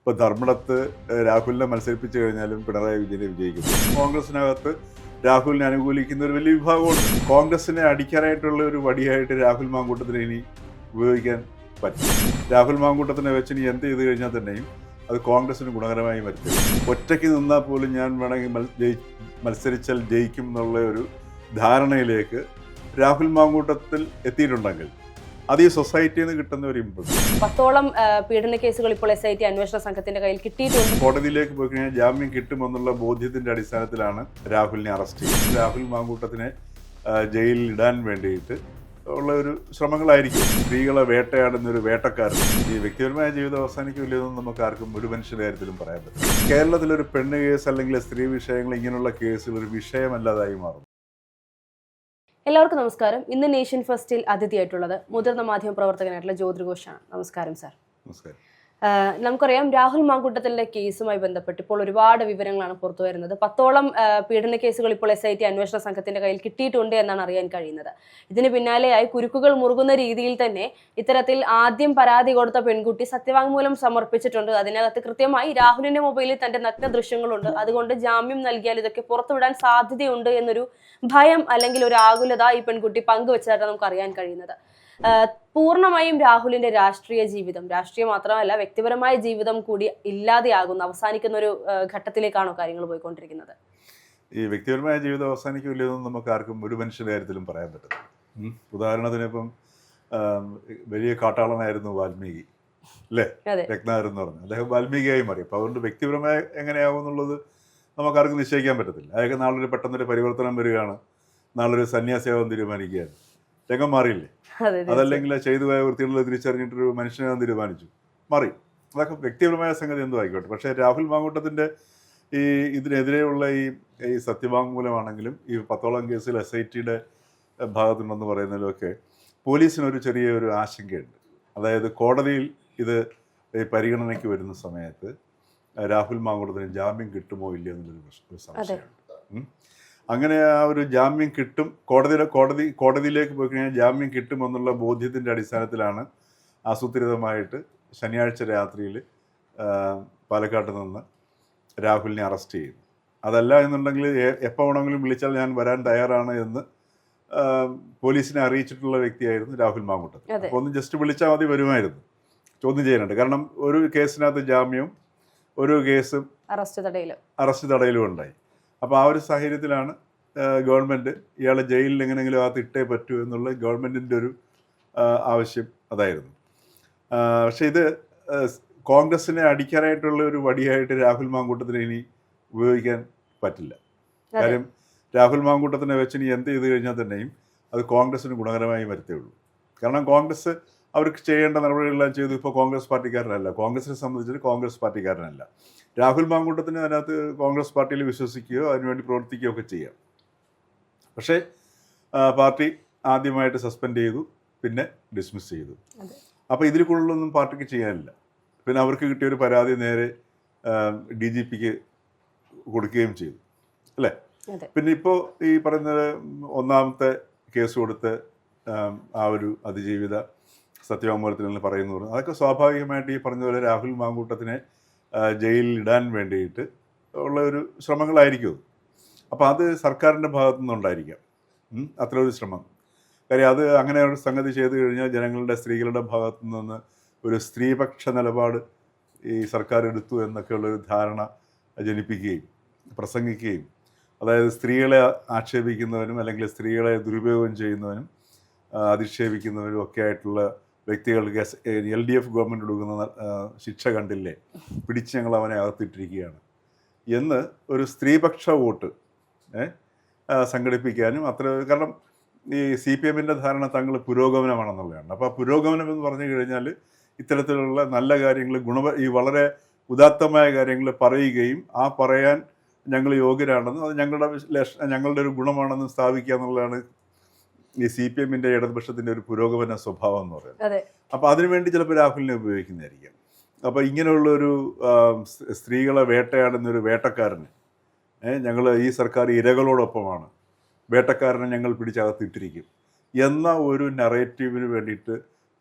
ഇപ്പോൾ ധർമ്മടത്ത് രാഹുലിനെ മത്സരിപ്പിച്ചു കഴിഞ്ഞാലും പിണറായി വിജയനെ വിജയിക്കും. കോൺഗ്രസിനകത്ത് രാഹുലിനെ അനുകൂലിക്കുന്ന ഒരു വലിയ വിഭാഗമുണ്ട്. കോൺഗ്രസിനെ അടിക്കാനായിട്ടുള്ള ഒരു വടിയായിട്ട് രാഹുൽ മാങ്കൂട്ടത്തിനെ ഇനി ഉപയോഗിക്കാൻ പറ്റും. രാഹുൽ മാങ്കൂട്ടത്തിനെ വെച്ച് ഇനി എന്ത് ചെയ്ത് കഴിഞ്ഞാൽ തന്നെയും അത് കോൺഗ്രസിന് ഗുണകരമായി വരും. ഒറ്റയ്ക്ക് നിന്നാൽ പോലും ഞാൻ വേണമെങ്കിൽ മത്സരിച്ചാൽ ജയിക്കും എന്നുള്ള ഒരു ധാരണയിലേക്ക് രാഹുൽ മാങ്കൂട്ടത്തിൽ എത്തിയിട്ടുണ്ടെങ്കിൽ അത് ഈ സൊസൈറ്റിയിൽ നിന്ന് കിട്ടുന്ന ഒരു ഇമ്പൾസ്. 10ഓളം പീഡന കേസുകൾ ഇപ്പോൾ SIT അന്വേഷണ സംഘത്തിന്റെ കയ്യിൽ കിട്ടിയിട്ടുണ്ട്. കോടതിയിലേക്ക് പോയി കഴിഞ്ഞാൽ ജാമ്യം കിട്ടുമെന്നുള്ള ബോധ്യത്തിന്റെ അടിസ്ഥാനത്തിലാണ് രാഹുലിനെ അറസ്റ്റ് ചെയ്തത്. രാഹുൽ മാങ്കൂട്ടത്തിനെ ജയിലിൽ ഇടാൻ വേണ്ടിയിട്ട് ഉള്ള ഒരു ശ്രമങ്ങളായിരിക്കും. സ്ത്രീകളെ വേട്ടയാടുന്ന ഒരു വേട്ടക്കാരൻ. ഈ വ്യക്തിപരമായ ജീവിതം അവസാനിക്കില്ലെന്നും നമുക്ക് ആർക്കും ഒരു മനുഷ്യന്റെ കാര്യത്തിലും പറയാൻ പറ്റും. കേരളത്തിലൊരു പെണ്ണ് കേസ് അല്ലെങ്കിൽ സ്ത്രീ വിഷയങ്ങൾ ഇങ്ങനെയുള്ള കേസുകൾ ഒരു വിഷയമല്ലാതായി മാറും. എല്ലാവർക്കും നമസ്കാരം. ഇന്ന് നേഷൻ ഫസ്റ്റിൽ അതിഥിയായിട്ടുള്ളത് മുതിർന്ന മാധ്യമ പ്രവർത്തകനായിട്ടുള്ള ജ്യോതിർ ഘോഷാണ്. നമസ്കാരം സാർ. നമസ്കാരം. നമുക്കറിയാം രാഹുൽ മാങ്കൂട്ടത്തിന്റെ കേസുമായി ബന്ധപ്പെട്ട് ഇപ്പോൾ ഒരുപാട് വിവരങ്ങളാണ് പുറത്തു വരുന്നത്. 10ഓളം പീഡന കേസുകൾ ഇപ്പോൾ SIT അന്വേഷണ സംഘത്തിന്റെ കയ്യിൽ കിട്ടിയിട്ടുണ്ട് എന്നാണ് അറിയാൻ കഴിയുന്നത്. ഇതിന് പിന്നാലെയായി കുരുക്കുകൾ മുറുകുന്ന രീതിയിൽ തന്നെ ഇത്തരത്തിൽ ആദ്യം പരാതി കൊടുത്ത പെൺകുട്ടി സത്യവാങ്മൂലം സമർപ്പിച്ചിട്ടുണ്ട്. അതിനകത്ത് കൃത്യമായി രാഹുലിന്റെ മൊബൈലിൽ തന്റെ നഗ്ന ദൃശ്യങ്ങളുണ്ട്. അതുകൊണ്ട് ജാമ്യം നൽകിയാൽ ഇതൊക്കെ പുറത്തുവിടാൻ സാധ്യതയുണ്ട് എന്നൊരു ഭയം അല്ലെങ്കിൽ ഒരു ആകുലത ഈ പെൺകുട്ടി പങ്കുവെച്ചതായിട്ടാണ് നമുക്ക് അറിയാൻ കഴിയുന്നത്. പൂർണ്ണമായും രാഹുലിന്റെ രാഷ്ട്രീയ ജീവിതം, രാഷ്ട്രീയം മാത്രമല്ല വ്യക്തിപരമായ ജീവിതം കൂടി ഇല്ലാതെയാകുന്ന അവസാനിക്കുന്ന ഒരു ഘട്ടത്തിലേക്കാണോ കാര്യങ്ങൾ പോയിക്കൊണ്ടിരിക്കുന്നത്? ഈ വ്യക്തിപരമായ ജീവിതം അവസാനിക്കില്ലെന്നും നമുക്ക് ആർക്കും ഒരു മനുഷ്യന്റെ കാര്യത്തിലും പറയാൻ പറ്റും. ഉദാഹരണത്തിന് ഇപ്പം വലിയ കാട്ടാളനായിരുന്നു വാൽമീകി, അല്ലേ? രത്നാകരൻ എന്ന് പറഞ്ഞു. അദ്ദേഹം വാൽമീകിയായി മാറി. അപ്പോൾ അതുകൊണ്ട് വ്യക്തിപരമായ എങ്ങനെയാവും എന്നുള്ളത് നമുക്കാർക്കും നിശ്ചയിക്കാൻ പറ്റത്തില്ല. അയാൾക്ക് നാളൊരു പെട്ടെന്നൊരു പരിവർത്തനം വരികയാണ്, നാളൊരു സന്യാസിയാവാൻ തീരുമാനിക്കുകയാണ്, രംഗം മാറിയില്ലേ? അതല്ലെങ്കിൽ ചെയ്തു പോയ വൃത്തികളിൽ തിരിച്ചറിഞ്ഞിട്ടൊരു മനുഷ്യനാകാൻ തീരുമാനിച്ചു, മാറി. അതൊക്കെ വ്യക്തിപരമായ സംഗതി എന്തോ ആയിക്കോട്ടെ. പക്ഷേ രാഹുൽ മാങ്കൂട്ടത്തിൻ്റെ ഇതിനെതിരെയുള്ള ഈ സത്യവാങ്മൂലമാണെങ്കിലും ഈ 10ഓളം കേസിൽ SITയുടെ ഭാഗത്തുണ്ടെന്ന് പറയുന്നതിലൊക്കെ പോലീസിനൊരു ചെറിയൊരു ആശങ്കയുണ്ട്. അതായത് കോടതിയിൽ ഇത് പരിഗണനയ്ക്ക് വരുന്ന സമയത്ത് രാഹുൽ മാങ്കൂട്ടത്തിന് ജാമ്യം കിട്ടുമോ ഇല്ലയോ എന്നുള്ളൊരു സംശയമുണ്ട്. അങ്ങനെ ആ ഒരു ജാമ്യം കിട്ടും, കോടതിയിലേക്ക് പോയി കഴിഞ്ഞാൽ ജാമ്യം കിട്ടുമെന്നുള്ള ബോധ്യത്തിൻ്റെ അടിസ്ഥാനത്തിലാണ് ആസൂത്രിതമായിട്ട് ശനിയാഴ്ച രാത്രിയിൽ പാലക്കാട്ട് നിന്ന് രാഹുലിനെ അറസ്റ്റ് ചെയ്യുന്നു. അതല്ല എന്നുണ്ടെങ്കിൽ എപ്പോൾ വേണമെങ്കിലും വിളിച്ചാൽ ഞാൻ വരാൻ തയ്യാറാണ് എന്ന് പോലീസിനെ അറിയിച്ചിട്ടുള്ള വ്യക്തിയായിരുന്നു രാഹുൽ മാങ്കൂട്ടത്തിൽ. അപ്പോൾ ഒന്ന് ജസ്റ്റ് വിളിച്ചാൽ മതി, വരുമായിരുന്നു. ചോദ്യം ചെയ്യാനുണ്ട്. കാരണം ഒരു കേസിനകത്ത് ജാമ്യവും ഒരു കേസും അറസ്റ്റ് തടയലും ഉണ്ടായി. അപ്പോൾ ആ ഒരു സാഹചര്യത്തിലാണ് ഗവൺമെൻറ് ഇയാളെ ജയിലിൽ എങ്ങനെയെങ്കിലും അകത്ത് ഇട്ടേ പറ്റൂ എന്നുള്ള ഗവൺമെൻറ്റിൻ്റെ ഒരു ആവശ്യം അതായിരുന്നു. പക്ഷേ ഇത് കോൺഗ്രസിനെ അടിക്കാനായിട്ടുള്ള ഒരു വടിയായിട്ട് രാഹുൽ മാങ്കൂട്ടത്തിനെ ഇനി ഉപയോഗിക്കാൻ പറ്റില്ല. കാര്യം രാഹുൽ മാങ്കൂട്ടത്തിനെ വെച്ച് ഇനി എന്ത് ചെയ്ത് കഴിഞ്ഞാൽ തന്നെയും അത് കോൺഗ്രസിന് ഗുണകരമായി വരത്തേ ഉള്ളൂ. കാരണം കോൺഗ്രസ് അവർക്ക് ചെയ്യേണ്ട നടപടികളെല്ലാം ചെയ്തു. ഇപ്പോൾ കോൺഗ്രസ് പാർട്ടിക്കാരനല്ല, കോൺഗ്രസിനെ സംബന്ധിച്ചിട്ട് കോൺഗ്രസ് പാർട്ടിക്കാരനല്ല. രാഹുൽ മാങ്കൂട്ടത്തിന് അതിനകത്ത് കോൺഗ്രസ് പാർട്ടിയിൽ വിശ്വസിക്കുകയോ അതിനുവേണ്ടി പ്രവർത്തിക്കുകയോ ഒക്കെ ചെയ്യാം. പക്ഷേ പാർട്ടി ആദ്യമായിട്ട് സസ്പെൻഡ് ചെയ്തു, പിന്നെ ഡിസ്മിസ് ചെയ്തു. അപ്പോൾ ഇതിൽ കൂടുതലൊന്നും പാർട്ടിക്ക് ചെയ്യാനില്ല. പിന്നെ അവർക്ക് കിട്ടിയൊരു പരാതി നേരെ DGPക്ക് കൊടുക്കുകയും ചെയ്തു, അല്ലേ? പിന്നെ ഇപ്പോൾ ഈ പറയുന്നത് 1ാമത്തെ കേസ് കൊടുത്ത് ആ ഒരു അതിജീവിത സത്യവാങ്മൂലത്തിൽ നിന്ന് പറയുന്നു. അതൊക്കെ സ്വാഭാവികമായിട്ട് ഈ പറഞ്ഞതുപോലെ രാഹുൽ മാങ്കൂട്ടത്തിനെ ജയിലിൽ ഇടാൻ വേണ്ടിയിട്ട് ഉള്ള ഒരു ശ്രമങ്ങളായിരിക്കും. അപ്പോൾ അത് സർക്കാരിൻ്റെ ഭാഗത്തു നിന്നുണ്ടായിരിക്കാം അത്ര ഒരു ശ്രമം. കാര്യം അത് അങ്ങനെ ഒരു സംഗതി ചെയ്തു കഴിഞ്ഞാൽ ജനങ്ങളുടെ, സ്ത്രീകളുടെ ഭാഗത്തു നിന്ന് ഒരു സ്ത്രീപക്ഷ നിലപാട് ഈ സർക്കാർ എടുത്തു എന്നൊക്കെയുള്ളൊരു ധാരണ ജനിപ്പിക്കുകയും പ്രസംഗിക്കുകയും, അതായത് സ്ത്രീകളെ ആക്ഷേപിക്കുന്നവനും അല്ലെങ്കിൽ സ്ത്രീകളെ ദുരുപയോഗം ചെയ്യുന്നവനും അധിക്ഷേപിക്കുന്നവനും ഒക്കെ ആയിട്ടുള്ള വ്യക്തികൾക്ക് LDF ഗവൺമെൻറ് കൊടുക്കുന്ന ശിക്ഷ കണ്ടില്ലേ, പിടിച്ച് ഞങ്ങൾ അവനെ അകത്തിട്ടിരിക്കുകയാണ് എന്ന് ഒരു സ്ത്രീപക്ഷ വോട്ട് സംഘടിപ്പിക്കാനും അത്ര. കാരണം ഈ CPMൻ്റെ ധാരണ തങ്ങൾ പുരോഗമനമാണെന്നുള്ളതാണ്. അപ്പോൾ ആ പുരോഗമനം എന്ന് പറഞ്ഞു കഴിഞ്ഞാൽ ഇത്തരത്തിലുള്ള നല്ല കാര്യങ്ങൾ, ഈ വളരെ ഉദാത്തമായ കാര്യങ്ങൾ പറയുകയും ആ പറയാൻ ഞങ്ങൾ യോഗ്യരാണെന്നും അത് ഞങ്ങളുടെ ഒരു ഗുണമാണെന്നും സ്ഥാപിക്കുക എന്നുള്ളതാണ് ഈ CPMൻ്റെ ഇടതുപക്ഷത്തിൻ്റെ ഒരു പുരോഗമന സ്വഭാവം എന്ന് പറയുന്നത്. അപ്പോൾ അതിനുവേണ്ടി ചിലപ്പോൾ രാഹുലിനെ ഉപയോഗിക്കുന്നതായിരിക്കാം. അപ്പോൾ ഇങ്ങനെയുള്ളൊരു സ്ത്രീകളെ വേട്ടയാടുന്ന ഒരു വേട്ടക്കാരന് ഞങ്ങൾ ഈ സർക്കാർ ഇരകളോടൊപ്പമാണ്, വേട്ടക്കാരനെ ഞങ്ങൾ പിടിച്ചകത്തിട്ടിരിക്കും എന്ന ഒരു നറേറ്റീവിന് വേണ്ടിയിട്ട്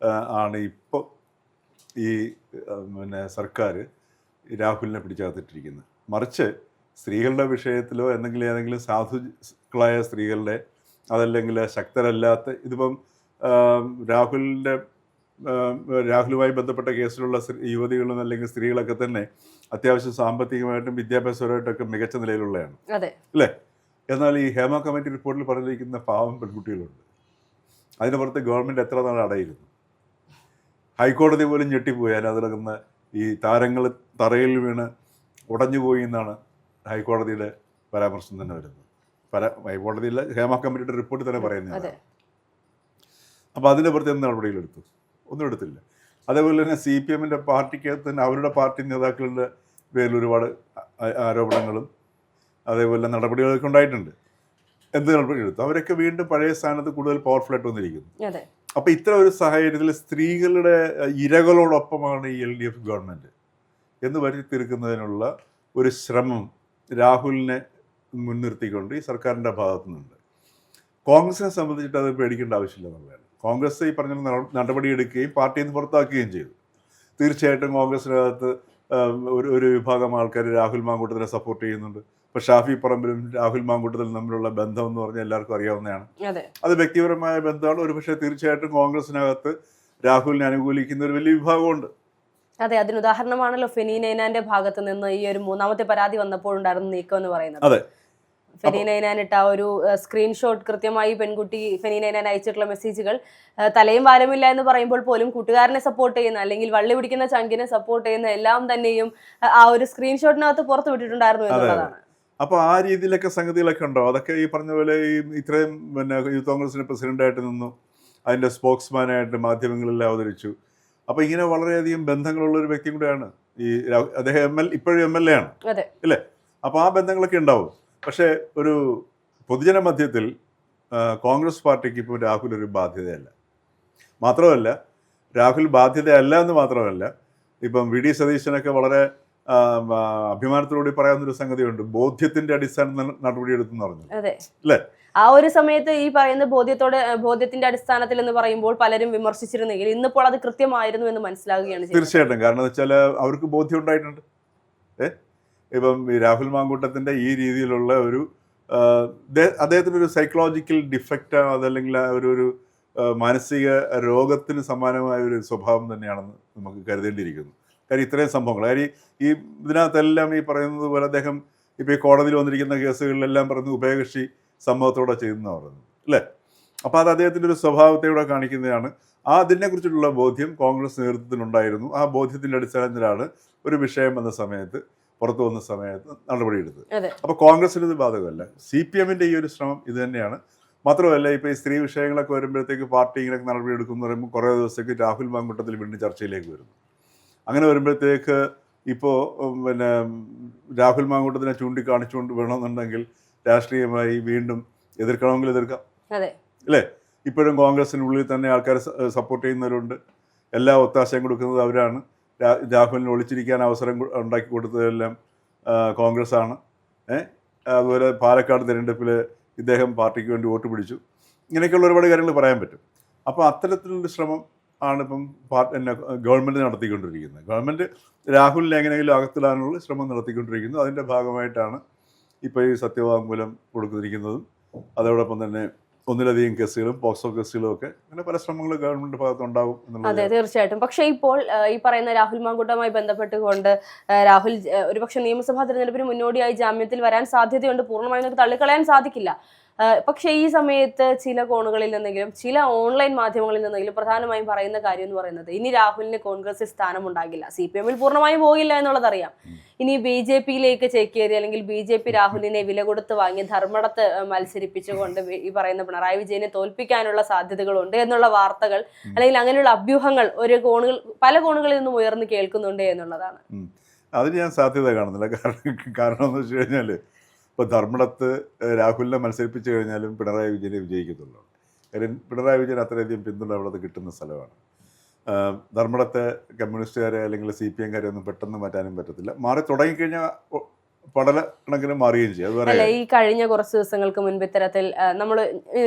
ആണ് ഇപ്പോൾ ഈ സർക്കാർ രാഹുലിനെ പിടിച്ചകത്തിട്ടിരിക്കുന്നത്. മറിച്ച് സ്ത്രീകളുടെ വിഷയത്തിലോ ഏതെങ്കിലും സാധുക്കളായ സ്ത്രീകളുടെ, അതല്ലെങ്കിൽ ശക്തരല്ലാത്ത, ഇതിപ്പം രാഹുലുമായി ബന്ധപ്പെട്ട കേസിലുള്ള യുവതികളും അല്ലെങ്കിൽ സ്ത്രീകളൊക്കെ തന്നെ അത്യാവശ്യം സാമ്പത്തികമായിട്ടും വിദ്യാഭ്യാസപരമായിട്ടൊക്കെ മികച്ച നിലയിലുള്ളതാണ്, അല്ലേ? എന്നാൽ ഈ ഹേമ കമ്മിറ്റി റിപ്പോർട്ടിൽ പറഞ്ഞിരിക്കുന്ന പാവം പെൺകുട്ടികളുണ്ട്. അതിന് പുറത്ത് ഗവൺമെൻറ് എത്ര നാൾ അടയിരുന്നു? ഹൈക്കോടതി പോലും ഞെട്ടിപ്പോയി. അതിനകത്തിറങ്ങുന്ന ഈ താരങ്ങൾ തറയിൽ വീണ് ഉടഞ്ഞുപോയി എന്നാണ് ഹൈക്കോടതിയുടെ പരാമർശം തന്നെ വരുന്നത്. ഹൈക്കോടതിയിലെ ഹേമ കമ്മിറ്റിയുടെ റിപ്പോർട്ടിൽ തന്നെ പറയുന്നത്. അപ്പോൾ അതിൻ്റെ പുറത്ത് എന്ത് നടപടികളെടുത്തു? ഒന്നും എടുത്തില്ല. അതേപോലെ തന്നെ CPM-ൻ്റെ പാർട്ടിക്കകത്ത് തന്നെ അവരുടെ പാർട്ടി നേതാക്കളുടെ പേരിൽ ഒരുപാട് ആരോപണങ്ങളും അതേപോലെ നടപടികളൊക്കെ ഉണ്ടായിട്ടുണ്ട്. എന്ത് നടപടിയെടുത്തു? അവരൊക്കെ വീണ്ടും പഴയ സ്ഥാനത്ത് കൂടുതൽ പവർഫുള്ളായിട്ട് വന്നിരിക്കുന്നു. അപ്പോൾ ഇത്തരം ഒരു സാഹചര്യത്തിൽ സ്ത്രീകളുടെ ഇരകളോടൊപ്പമാണ് ഈ LDF ഗവൺമെൻറ് എന്ന് വരുത്തി തീർക്കുന്നതിനുള്ള ഒരു ശ്രമം രാഹുലിനെ മുൻനിർത്തിക്കൊണ്ട് ഈ സർക്കാരിൻ്റെ ഭാഗത്തു നിന്നുണ്ട്. കോൺഗ്രസിനെ സംബന്ധിച്ചിട്ട് അത് പേടിക്കേണ്ട ആവശ്യമില്ല എന്നുള്ളതാണ്. കോൺഗ്രസ് ഈ പറഞ്ഞ നടപടിയെടുക്കുകയും പാർട്ടിയിൽ നിന്ന് പുറത്താക്കുകയും ചെയ്തു. തീർച്ചയായിട്ടും കോൺഗ്രസിനകത്ത് ഒരു വിഭാഗം ആൾക്കാർ രാഹുൽ മാങ്കൂട്ടത്തിനെ സപ്പോർട്ട് ചെയ്യുന്നുണ്ട്. ഇപ്പോൾ ഷാഫി പറമ്പിലും രാഹുൽ മാങ്കൂട്ടത്തിലും തമ്മിലുള്ള ബന്ധം എന്ന് പറഞ്ഞാൽ എല്ലാവർക്കും അറിയാവുന്നതാണ്. അത് വ്യക്തിപരമായ ബന്ധമാണ്. ഒരുപക്ഷെ തീർച്ചയായിട്ടും കോൺഗ്രസിനകത്ത് രാഹുലിനെ അനുകൂലിക്കുന്ന ഒരു വലിയ വിഭാഗമുണ്ട്. അതെ, അതിന് ഉദാഹരണമാണല്ലോ ഫെനി നൈനാന്റെ ഭാഗത്ത് നിന്ന് ഈ ഒരു മൂന്നാമത്തെ പരാതി വന്നപ്പോഴുണ്ടായിരുന്ന നീക്കം എന്ന് പറയുന്നത്. ഫെനി നൈനാൻ ഇട്ട ഒരു സ്ക്രീൻഷോട്ട്, കൃത്യമായി പെൺകുട്ടി ഫെനി നൈനാൻ അയച്ചിട്ടുള്ള മെസ്സേജുകൾ തലയും വാരമില്ല എന്ന് പറയുമ്പോൾ പോലും കൂട്ടുകാരനെ സപ്പോർട്ട് ചെയ്യുന്ന അല്ലെങ്കിൽ വള്ളി പിടിക്കുന്ന ചങ്കിനെ സപ്പോർട്ട് ചെയ്യുന്ന എല്ലാം തന്നെയും ആ ഒരു സ്ക്രീൻഷോട്ടിനകത്ത് പുറത്തു വിട്ടിട്ടുണ്ടായിരുന്നു എന്നുള്ളതാണ്. അപ്പോൾ ആ രീതിയിലൊക്കെ സംഗതികളൊക്കെ ഉണ്ടോ? അതൊക്കെ ഈ പറഞ്ഞ പോലെ ഈ ഇത്രയും യൂത്ത് കോൺഗ്രസിന്റെ പ്രസിഡന്റായിട്ട് നിന്നു, അതിന്റെ സ്പോക്സ്മാനായിട്ട് മാധ്യമങ്ങളിൽ അവതരിച്ചു. അപ്പോൾ ഇങ്ങനെ വളരെയധികം ബന്ധങ്ങളുള്ള ഒരു വ്യക്തി കൂടെയാണ് ഈ അദ്ദേഹം. ഇപ്പോഴും MLA ആണ്, അല്ലേ? അപ്പോൾ ആ ബന്ധങ്ങളൊക്കെ ഉണ്ടാവും. പക്ഷേ ഒരു പൊതുജന മധ്യത്തിൽ കോൺഗ്രസ് പാർട്ടിക്ക് ഇപ്പോൾ രാഹുൽ ഒരു ബാധ്യതയല്ല. മാത്രമല്ല, രാഹുൽ ബാധ്യതയല്ല എന്ന് മാത്രമല്ല, ഇപ്പം VD സതീശനൊക്കെ വളരെ അഭിമാനത്തോടുകൂടി പറയാവുന്നൊരു സംഗതിയുണ്ട്, ബോധ്യത്തിന്റെ അടിസ്ഥാനത്തിൽ നടപടിയെടുത്തെന്ന് പറഞ്ഞു, അല്ലേ? ആ ഒരു സമയത്ത് ഈ പറയുന്ന ബോധ്യത്തിന്റെ അടിസ്ഥാനത്തിൽ എന്ന് പറയുമ്പോൾ പലരും വിമർശിച്ചിരുന്നെങ്കിൽ ഇന്നിപ്പോൾ അത് കൃത്യമായിരുന്നു എന്ന് മനസ്സിലാവുകയാണ്. തീർച്ചയായിട്ടും. കാരണം എന്ന് വെച്ചാൽ അവർക്ക് ബോധ്യം ഉണ്ടായിട്ടുണ്ട്. ഇപ്പം ഈ രാഹുൽ മാങ്കൂട്ടത്തിന്റെ ഈ രീതിയിലുള്ള ഒരു അദ്ദേഹത്തിനൊരു സൈക്കോളജിക്കൽ ഡിഫക്റ്റ്, അതല്ലെങ്കിൽ ഒരു മാനസിക രോഗത്തിന് സമാനമായ ഒരു സ്വഭാവം തന്നെയാണെന്ന് നമുക്ക് കരുതേണ്ടിയിരിക്കുന്നു. കാര്യം ഇത്രയും സംഭവങ്ങൾ, കാര്യം ഈ ഇതിനകത്തെല്ലാം ഈ പറയുന്നത് പോലെ അദ്ദേഹം ഇപ്പോൾ ഈ കോടതിയിൽ വന്നിരിക്കുന്ന കേസുകളിലെല്ലാം പറഞ്ഞ് ഉഭയകക്ഷി സമ്മതത്തോടെ ചെയ്യുന്നതാണ് പറയുന്നത്, അല്ലേ? അപ്പോൾ അത് അദ്ദേഹത്തിൻ്റെ ഒരു സ്വഭാവത്തോടെ കാണിക്കുന്നതാണ്. അതിനെക്കുറിച്ചിട്ടുള്ള ബോധ്യം കോൺഗ്രസ് നേതൃത്വത്തിനുണ്ടായിരുന്നു. ആ ബോധ്യത്തിൻ്റെ അടിസ്ഥാനത്തിലാണ് ഒരു വിഷയം വന്ന സമയത്ത്, പുറത്തു വന്ന സമയത്ത് നടപടിയെടുത്തത്. അപ്പോൾ കോൺഗ്രസിന് ഇത് ബാധകമല്ല. CPM-ൻ്റെ ഈ ഒരു ശ്രമം ഇത് തന്നെയാണ്. മാത്രമല്ല, ഇപ്പോൾ ഈ സ്ത്രീ വിഷയങ്ങളൊക്കെ വരുമ്പോഴത്തേക്ക് പാർട്ടി ഇങ്ങനെ നടപടിയെടുക്കും എന്ന് പറയുമ്പോൾ കുറേ ദിവസത്തേക്ക് രാഹുൽ മാങ്കൂട്ടത്തിൽ വീണ്ടും ചർച്ചയിലേക്ക് വരുന്നു. അങ്ങനെ വരുമ്പോഴത്തേക്ക് ഇപ്പോൾ രാഹുൽ മാങ്കൂട്ടത്തിനെ ചൂണ്ടിക്കാണിച്ചുകൊണ്ട് വേണമെന്നുണ്ടെങ്കിൽ രാഷ്ട്രീയമായി വീണ്ടും എതിർക്കണമെങ്കിൽ എതിർക്കാം, അല്ലേ? ഇപ്പോഴും കോൺഗ്രസിനുള്ളിൽ തന്നെ ആൾക്കാർ സപ്പോർട്ട് ചെയ്യുന്നവരുണ്ട്. എല്ലാ ഒത്താശയും കൊടുക്കുന്നത് അവരാണ്. രാഹുലിന് ഒളിച്ചിരിക്കാൻ അവസരം ഉണ്ടാക്കി കൊടുത്തതെല്ലാം കോൺഗ്രസ് ആണ്. അതുപോലെ പാലക്കാട് തിരഞ്ഞെടുപ്പിൽ ഇദ്ദേഹം പാർട്ടിക്ക് വേണ്ടി വോട്ട് പിടിച്ചു. ഇങ്ങനെയൊക്കെയുള്ള ഒരുപാട് കാര്യങ്ങൾ പറയാൻ പറ്റും. അപ്പോൾ അത്തരത്തിലുള്ള ശ്രമം ആണ് ഇപ്പം ഗവൺമെൻറ് നടത്തിക്കൊണ്ടിരിക്കുന്നത്. ഗവൺമെൻറ് രാഹുലിനെ എങ്ങനെയെങ്കിലും അകത്തിടാനുള്ള ശ്രമം നടത്തിക്കൊണ്ടിരിക്കുന്നു. അതിൻ്റെ ഭാഗമായിട്ടാണ് ഇപ്പോൾ ഈ സത്യവാങ്മൂലം കൊടുത്തിരിക്കുന്നതും അതോടൊപ്പം തന്നെ ഒന്നിലധികം കേസുകളും പോക്സോ കേസുകളും ഒക്കെ അങ്ങനെ പല ശ്രമങ്ങളും ഗവൺമെന്റ് ഭാഗത്തുണ്ടാകും എന്നുള്ളത്. അതെ, തീർച്ചയായിട്ടും. പക്ഷേ ഇപ്പോൾ ഈ പറയുന്ന രാഹുൽ മാങ്കൂട്ടവുമായി ബന്ധപ്പെട്ടുകൊണ്ട് രാഹുൽ ഒരുപക്ഷെ നിയമസഭാ തെരഞ്ഞെടുപ്പിന് മുന്നോടിയായി ജാമ്യത്തിൽ വരാൻ സാധ്യതയുണ്ട്. പൂർണ്ണമായും നമുക്ക് തള്ളിക്കളയാൻ സാധിക്കില്ല. പക്ഷേ ഈ സമയത്ത് ചില കോണുകളിൽ നിന്നെങ്കിലും ചില ഓൺലൈൻ മാധ്യമങ്ങളിൽ നിന്നെങ്കിലും പ്രധാനമായും പറയുന്ന കാര്യം എന്ന് പറയുന്നത് ഇനി രാഹുലിന് കോൺഗ്രസിൽ സ്ഥാനമുണ്ടാകില്ല, CPM-ൽ പൂർണ്ണമായും പോകില്ല എന്നുള്ളതറിയാം. ഇനി BJP-യിലേക്ക് ചേക്കേറി അല്ലെങ്കിൽ BJP രാഹുലിനെ വില കൊടുത്ത് വാങ്ങി ധർമ്മടത്ത് മത്സരിപ്പിച്ചുകൊണ്ട് ഈ പറയുന്ന പിണറായി വിജയനെ തോൽപ്പിക്കാനുള്ള സാധ്യതകളുണ്ട് എന്നുള്ള വാർത്തകൾ അല്ലെങ്കിൽ അങ്ങനെയുള്ള അഭ്യൂഹങ്ങൾ പല കോണുകളിൽ നിന്നും ഉയർന്നു കേൾക്കുന്നുണ്ട് എന്നുള്ളതാണ്. അതിന് ഞാൻ സാധ്യത കാണുന്നില്ല. കാരണം എന്ന് വെച്ച് കഴിഞ്ഞാൽ ഇപ്പോൾ ധർമ്മടത്ത് രാഹുലിനെ മത്സരിപ്പിച്ചു കഴിഞ്ഞാലും പിണറായി വിജയനെ വിജയിക്കത്തുള്ളൂ. കാര്യം പിണറായി വിജയൻ അത്രയധികം പിന്തുണ അവിടുത്തെ കിട്ടുന്ന സ്ഥലമാണ്. ധർമ്മടത്തെ കമ്മ്യൂണിസ്റ്റുകാരെ അല്ലെങ്കിൽ CPM-കാരെ ഒന്നും പെട്ടെന്ന് മാറ്റാനും പറ്റത്തില്ല. മാറി തുടങ്ങിക്കഴിഞ്ഞാൽ കണക്കിന് മാറുകയും ചെയ്യും. അത് അല്ല, പറയാം. ഈ കഴിഞ്ഞ കുറച്ച് ദിവസങ്ങൾക്ക് മുൻപ് ഇത്തരത്തിൽ നമ്മൾ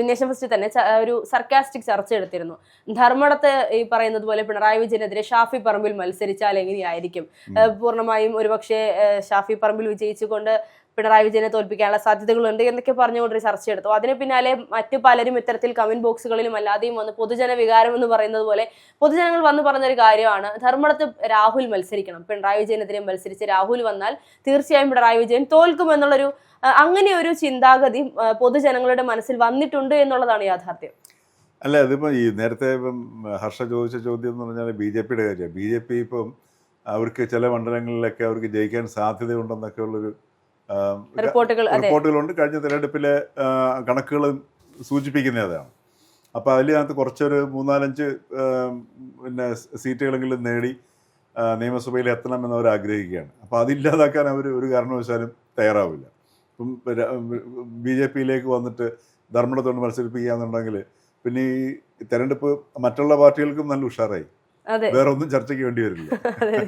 നേഷൻ ഫസ്റ്റ് തന്നെ ഒരു സർക്കാസ്റ്റിക് ചർച്ച എടുത്തിരുന്നു. ധർമ്മടത്ത് ഈ പറയുന്നത് പോലെ പിണറായി വിജയനെതിരെ ഷാഫി പറമ്പിൽ മത്സരിച്ചാൽ എങ്ങനെയായിരിക്കും, പൂർണ്ണമായും ഒരുപക്ഷെ ഷാഫി പറമ്പിൽ വിജയിച്ചുകൊണ്ട് പിണറായി വിജയനെ തോൽപ്പിക്കാനുള്ള സാധ്യതകളുണ്ട് എന്നൊക്കെ പറഞ്ഞുകൊണ്ടൊരു ചർച്ച എടുത്തു. അതിന് പിന്നാലെ മറ്റു പലരും ഇത്തരത്തിൽ കമന്റ് ബോക്സുകളിലും അല്ലാതെയും വന്ന് പൊതുജന വികാരം എന്ന് പറയുന്നത് പോലെ പൊതുജനങ്ങൾ വന്ന് പറഞ്ഞൊരു കാര്യമാണ്, ധർമ്മടത്ത് രാഹുൽ മത്സരിക്കണം, പിണറായി വിജയനെതിരെ മത്സരിച്ച് രാഹുൽ വന്നാൽ തീർച്ചയായും പിണറായി വിജയൻ തോൽക്കുമെന്നുള്ളൊരു അങ്ങനെ ഒരു ചിന്താഗതി പൊതുജനങ്ങളുടെ മനസ്സിൽ വന്നിട്ടുണ്ട് എന്നുള്ളതാണ് യാഥാർത്ഥ്യം. അല്ല, അതിപ്പോൾ ഈ നേരത്തെ ഇപ്പം ഹർഷ ചോദിച്ച ചോദ്യം എന്ന് പറഞ്ഞാൽ BJP യുടെ കാര്യമാണ്. BJP ഇപ്പം അവർക്ക് ചില മണ്ഡലങ്ങളിലൊക്കെ അവർക്ക് ജയിക്കാൻ സാധ്യതയുണ്ടെന്നൊക്കെ ഉള്ളൊരു റിപ്പോർട്ടുകളുണ്ട്. കഴിഞ്ഞ തെരഞ്ഞെടുപ്പിലെ കണക്കുകൾ സൂചിപ്പിക്കുന്ന അതാണ്. അപ്പോൾ അതിനകത്ത് കുറച്ചൊരു 3-4-5 പിന്നെ സീറ്റുകളെങ്കിലും നേടി നിയമസഭയിൽ എത്തണമെന്ന് അവർ ആഗ്രഹിക്കുകയാണ്. അപ്പോൾ അതില്ലാതാക്കാൻ അവർ ഒരു കാരണവശാലും തയ്യാറാവില്ല. ഇപ്പം BJP-യിലേക്ക് വന്നിട്ട് ധർമ്മടത്തോട് മത്സരിപ്പിക്കുക എന്നുണ്ടെങ്കിൽ പിന്നെ ഈ തെരഞ്ഞെടുപ്പ് മറ്റുള്ള പാർട്ടികൾക്കും നല്ല ഉഷാറായി, വേറെ ഒന്നും ചർച്ചയ്ക്ക് വേണ്ടി വരില്ല.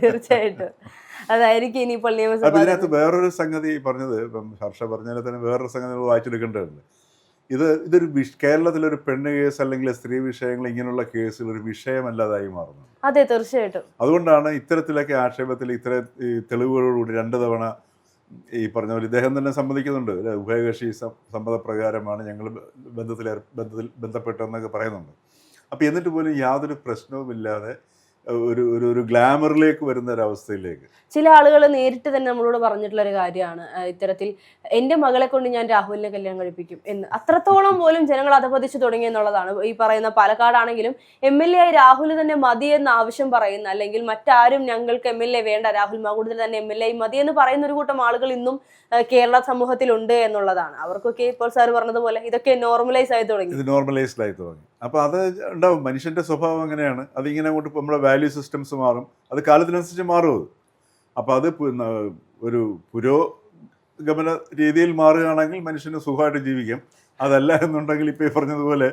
തീർച്ചയായിട്ടും അതായിരിക്കും ഇനിയിപ്പോൾ നിയമസഭ. ഇതിനകത്ത് വേറൊരു സംഗതി പറഞ്ഞത്, ഇപ്പം ഹർഷ പറഞ്ഞാൽ തന്നെ വേറൊരു സംഗതി നമ്മൾ വായിച്ചെടുക്കേണ്ടതുണ്ട്. ഇതൊരു കേരളത്തിലൊരു പെണ്ണ് കേസ് അല്ലെങ്കിൽ സ്ത്രീ വിഷയങ്ങൾ ഇങ്ങനെയുള്ള കേസുകൾ ഒരു വിഷയമല്ലാതായി മാറുന്നു. അതെ, തീർച്ചയായിട്ടും. അതുകൊണ്ടാണ് ഇത്തരത്തിലൊക്കെ ആക്ഷേപത്തിൽ ഈ തെളിവുകളോടുകൂടി 2 തവണ ഈ പറഞ്ഞ പോലെ ഇദ്ദേഹം തന്നെ സമ്മതിക്കുന്നുണ്ട്, ഉഭയകക്ഷി സമ്മതപ്രകാരമാണ് ഞങ്ങൾ ബന്ധപ്പെട്ടതെന്നൊക്കെ പറയുന്നുണ്ട്. അപ്പോൾ എന്നിട്ട് പോലും യാതൊരു പ്രശ്നവുമില്ലാതെ ഒരു ഗ്ലാമറിലേക്ക് വരുന്ന ഒരവസ്ഥയിലേക്ക് ചില ആളുകൾ നേരിട്ട് തന്നെ നമ്മളോട് പറഞ്ഞിട്ടുള്ള ഒരു കാര്യമാണ് ഇത്തരത്തിൽ എൻ്റെ മകളെ കൊണ്ട് ഞാൻ രാഹുലിനെ കല്യാണം കഴിപ്പിക്കും എന്ന്. അത്രത്തോളം പോലും ജനങ്ങൾ അധപതിച്ചു തുടങ്ങി എന്നുള്ളതാണ്. ഈ പറയുന്ന പാലക്കാടാണെങ്കിലും MLA ആയി രാഹുൽ തന്നെ മതി എന്ന് ആവശ്യം പറയുന്ന, അല്ലെങ്കിൽ മറ്റാരും ഞങ്ങൾക്ക് MLA വേണ്ട, രാഹുൽ മാങ്കൂട്ടത്തിൽ തന്നെ MLA ആയി മതി എന്ന് പറയുന്ന ഒരു കൂട്ടം ആളുകൾ ഇന്നും കേരള സമൂഹത്തിലുണ്ട് എന്നുള്ളതാണ്. അവർക്കൊക്കെ ഇപ്പോൾ സാർ പറഞ്ഞതുപോലെ ഇതൊക്കെ നോർമലൈസ് ആയി തുടങ്ങി. അപ്പോൾ അത് ഉണ്ടാവും. മനുഷ്യന്റെ സ്വഭാവം അങ്ങനെയാണ്. അതിങ്ങനെ അങ്ങോട്ട് നമ്മുടെ വാല്യൂ സിസ്റ്റംസ് മാറും, അത് കാലത്തിനനുസരിച്ച് മാറും. അപ്പോൾ അത് ഒരു പുരോഗമന രീതിയിൽ മാറുകയാണെങ്കിൽ മനുഷ്യന് സുഖമായിട്ട് ജീവിക്കാം. അതല്ല എന്നുണ്ടെങ്കിൽ ഇപ്പോൾ ഈ പറഞ്ഞതുപോലെ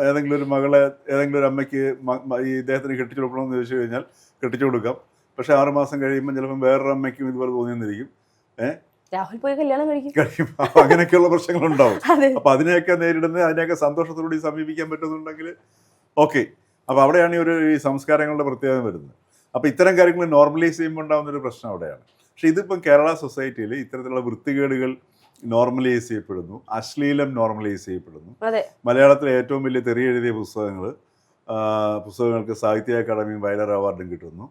ഏതെങ്കിലും ഒരു മകളെ ഏതെങ്കിലും ഒരു അമ്മയ്ക്ക് ഈ ഇദ്ദേഹത്തിന് കെട്ടിച്ചു കൊടുക്കണമെന്ന് ചോദിച്ചു കഴിഞ്ഞാൽ കെട്ടിച്ചു കൊടുക്കാം. പക്ഷെ 6 മാസം കഴിയുമ്പോൾ ചിലപ്പം വേറൊരു അമ്മയ്ക്കും ഇതുപോലെ തോന്നിയെന്നിരിക്കും, രാഹുൽ പോയി കല്യാണം കഴിയും. അങ്ങനെയൊക്കെയുള്ള പ്രശ്നങ്ങളുണ്ടാവും. അപ്പൊ അതിനെയൊക്കെ നേരിടുന്നത്, അതിനെയൊക്കെ സന്തോഷത്തോടുകൂടി സമീപിക്കാൻ പറ്റുന്നുണ്ടെങ്കിൽ ഓക്കെ. അപ്പൊ അവിടെയാണ് ഈ സംസ്കാരങ്ങളുടെ പ്രത്യേകത വരുന്നത്. അപ്പൊ ഇത്തരം കാര്യങ്ങൾ നോർമലൈസ് ചെയ്യുമ്പോൾ ഉണ്ടാകുന്നൊരു പ്രശ്നം അവിടെയാണ്. പക്ഷെ ഇതിപ്പം കേരള സൊസൈറ്റിയിൽ ഇത്തരത്തിലുള്ള വൃത്തികേടുകൾ നോർമലൈസ് ചെയ്യപ്പെടുന്നു, അശ്ലീലം നോർമലൈസ് ചെയ്യപ്പെടുന്നു. മലയാളത്തിലെ ഏറ്റവും വലിയ തെറി എഴുതിയ പുസ്തകങ്ങൾക്ക് സാഹിത്യ അക്കാദമി വയലാർ അവാർഡും കിട്ടുന്നു.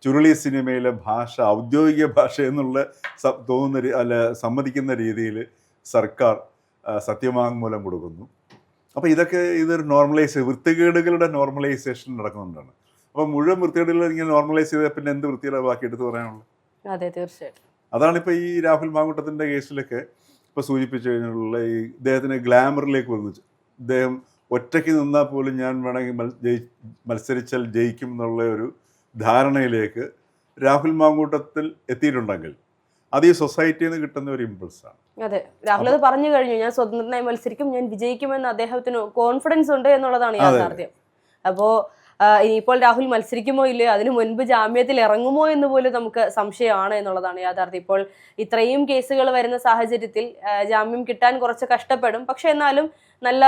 ചുരുളി സിനിമയിലെ ഭാഷ ഔദ്യോഗിക ഭാഷ എന്നുള്ള സമ്മതിക്കുന്ന രീതിയിൽ സർക്കാർ സത്യവാങ്മൂലം കൊടുക്കുന്നു. അപ്പോൾ ഇതൊരു വൃത്തികേടുകളുടെ നോർമലൈസേഷൻ നടക്കുന്നുണ്ടാണ്. അപ്പോൾ മുഴുവൻ വൃത്തികേടുകൾ ഇങ്ങനെ നോർമലൈസ് ചെയ്താൽ പിന്നെ എന്ത് വൃത്തിയുടെ ബാക്കി എടുത്ത് പറയാനുള്ളത്? അതെ, തീർച്ചയായിട്ടും. അതാണിപ്പോൾ ഈ രാഹുൽ മാങ്കൂട്ടത്തിൻ്റെ കേസിലൊക്കെ ഇപ്പോൾ സൂചിപ്പിച്ചു കഴിഞ്ഞുള്ള ഈ ഇദ്ദേഹത്തിന് ഗ്ലാമറിലേക്ക് വന്നു. ഇദ്ദേഹം ഒറ്റയ്ക്ക് നിന്നാൽ പോലും ഞാൻ വേണമെങ്കിൽ മത്സരിച്ചാൽ ജയിക്കും എന്നുള്ള ഒരു ധാരണയിലേക്ക് രാഹുൽ മാങ്കൂട്ടത്തിൽ എത്തിയിട്ടുണ്ടെങ്കിൽ അത് ഈ സൊസൈറ്റിയിൽ നിന്ന് കിട്ടുന്ന ഒരു ഇമ്പൾസാണ്. അതെ, രാഹുൽ അത് പറഞ്ഞു കഴിഞ്ഞു, ഞാൻ സ്വതന്ത്രനായി മത്സരിക്കും, ഞാൻ വിജയിക്കുമെന്ന് അദ്ദേഹത്തിന് കോൺഫിഡൻസ് ഉണ്ട് എന്നുള്ളതാണ് യാഥാർത്ഥ്യം. അപ്പോൾ ഇനിയിപ്പോൾ രാഹുൽ മത്സരിക്കുമോ ഇല്ലയോ, അതിനു മുൻപ് ജാമ്യത്തിൽ ഇറങ്ങുമോ എന്ന് പോലും നമുക്ക് സംശയമാണ് എന്നുള്ളതാണ് യാഥാർത്ഥ്യം. ഇപ്പോൾ ഇത്രയും കേസുകൾ വരുന്ന സാഹചര്യത്തിൽ ജാമ്യം കിട്ടാൻ കുറച്ച് കഷ്ടപ്പെടും. പക്ഷെ എന്നാലും നല്ല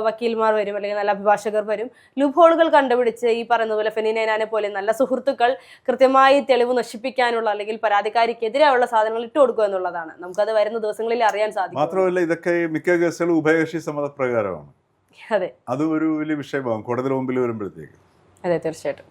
വക്കീൽമാർ വരും, അല്ലെങ്കിൽ നല്ല അഭിഭാഷകർ വരും, ലൂപ്ഹോളുകൾ കണ്ടുപിടിച്ച് ഈ പറയുന്ന പോലെ ഫെനിനൈനാനെ പോലെ നല്ല സുഹൃത്തുക്കൾ കൃത്യമായി തെളിവ് നശിപ്പിക്കാനുള്ള, അല്ലെങ്കിൽ പരാതിക്കാരിക്കെതിരെയുള്ള സാധനങ്ങൾ ഇട്ട് കൊടുക്കുക എന്നുള്ളതാണ്. നമുക്കത് വരുന്ന ദിവസങ്ങളിൽ അറിയാൻ സാധിക്കും. മാത്രമല്ല ഇതൊക്കെ മിക്ക കേസുകളും ഉഭയകക്ഷി സമ്മതപ്രകാരമാണ്. അതെ, അത് ഒരു വലിയ വിഷയമാകും കോടതിയുടെ മുമ്പിൽ വരുമ്പോഴത്തേക്ക്. അതെ, തീർച്ചയായിട്ടും.